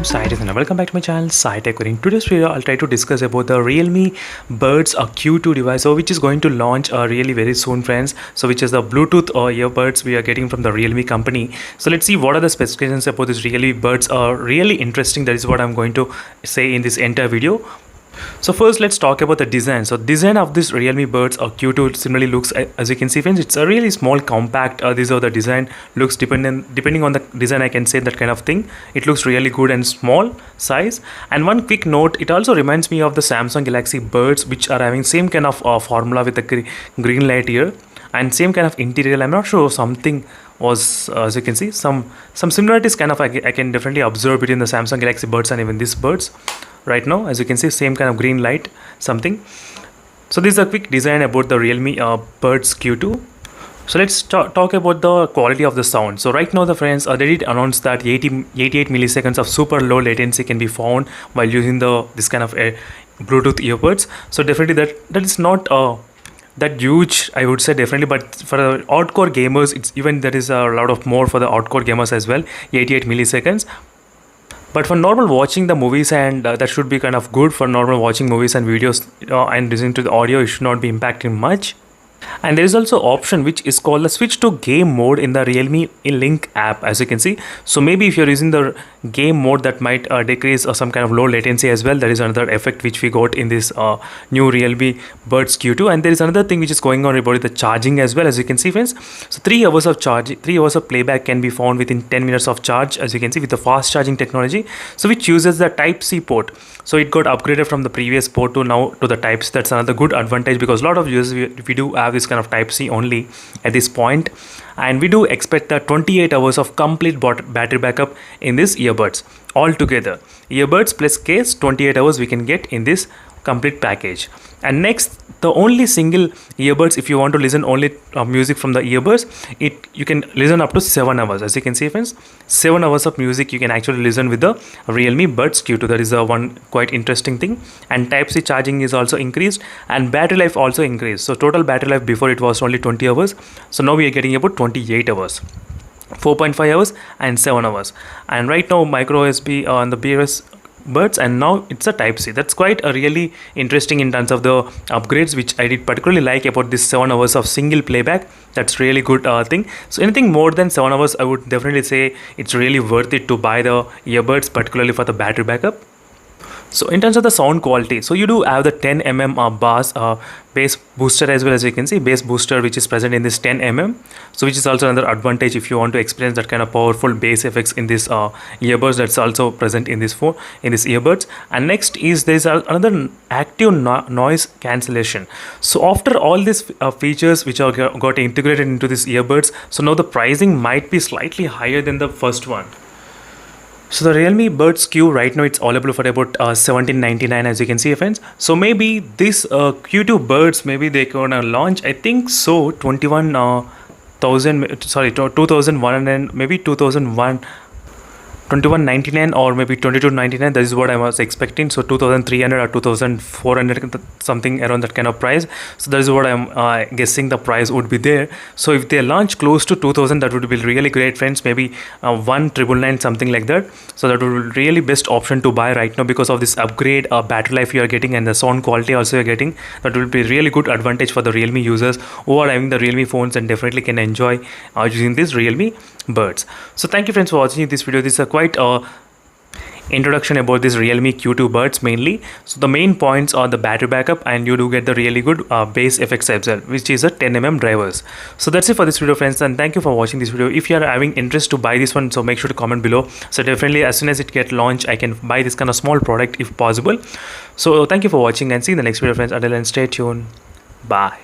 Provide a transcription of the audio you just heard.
Scientist and welcome back to my channel SciTech. In today's video I'll try to discuss about the Realme Buds Q2 device, which is going to launch really very soon, friends. So which is the Bluetooth earbuds we are getting from the Realme company. So let's see what are the specifications about this Realme Buds. Are really interesting. That is what I'm going to say in this entire video. So first let's talk about the design. So design of this Realme Buds Q2 similarly looks, as you can see, friends, it's a really small compact. These are the design looks depending on the design, I can say that kind of thing. It looks really good and small size. And one quick note, it also reminds me of the Samsung Galaxy Buds, which are having same kind of formula with the green light here and same kind of interior. I'm not sure, something was as you can see some similarities kind of I can definitely observe between the Samsung Galaxy Buds and even these Buds. Right now, as you can see, same kind of green light something. So this is a quick design about the Realme Buds Q2. So let's talk about the quality of the sound. So right now the friends, they did announce that 88 milliseconds of super low latency can be found while using this kind of Bluetooth earbuds. So definitely that is not that huge, I would say, definitely, but for the hardcore gamers, it's even there is a lot of more for the hardcore gamers as well, 88 milliseconds. But for normal watching the movies, and that should be kind of good for normal watching movies and videos and listening to the audio, it should not be impacting much. And there is also option which is called the switch to game mode in the Realme Link app, as you can see. So maybe if you're using the game mode, that might decrease some kind of low latency as well. That is another effect which we got in this new Realme Buds Q2. And there is another thing which is going on about the charging as well, as you can see, friends. So 3 hours of charge, 3 hours of playback can be found within 10 minutes of charge, as you can see, with the fast charging technology. So which uses the Type-C port. So it got upgraded from the previous port to now to the Type-C. That's another good advantage, because a lot of users we do have this kind of Type-C only at this point, and we do expect that 28 hours of complete battery backup in this earbuds altogether. Earbuds plus case, 28 hours we can get in this complete package. And next, the only single earbuds, if you want to listen only music from the earbuds, you can listen up to 7 hours. As you can see, friends, 7 hours of music you can actually listen with the Realme Buds Q2. That is one quite interesting thing. And Type-C charging is also increased, and battery life also increased. So total battery life before it was only 20 hours. So now we are getting about 28 hours. 4.5 hours and 7 hours. And right now micro USB on the BRS Buds, and now it's a Type-C. That's quite a really interesting in terms of the upgrades, which I did particularly like about this 7 hours of single playback. That's really good thing. So anything more than 7 hours, I would definitely say it's really worth it to buy the earbuds, particularly for the battery backup. So in terms of the sound quality, so you do have the 10 mm bass booster as well, as you can see, bass booster which is present in this 10 mm. So which is also another advantage if you want to experience that kind of powerful bass effects in this earbuds. That's also present in this earbuds. And next is there is another active noise cancellation. So after all these features which are got integrated into this earbuds, so now the pricing might be slightly higher than the first one. So the Realme Buds Q right now, it's available for about $17.99, as you can see, friends. So maybe this Q2 Buds, maybe they're gonna launch, I think so, 2100, maybe 2199 or maybe 2299. That is what I was expecting. So 2300 or 2400, something around that kind of price. So that is what I'm guessing the price would be there. So if they launch close to 2000, that would be really great, friends. Maybe 1999, something like that. So that would be really best option to buy right now, because of this upgrade battery life you are getting and the sound quality also you're getting. That will be really good advantage for the Realme users who are having the Realme phones and definitely can enjoy using this Realme Buds. So thank you, friends, for watching this video. This is a quite introduction about this Realme Q2 Buds mainly. So the main points are the battery backup, and you do get the really good bass effects as well, which is a 10 mm drivers. So that's it for this video, friends, and thank you for watching this video. If you are having interest to buy this one, so make sure to comment below. So definitely as soon as it get launched, I can buy this kind of small product if possible. So thank you for watching, and see you in the next video, friends. Until then, stay tuned. Bye.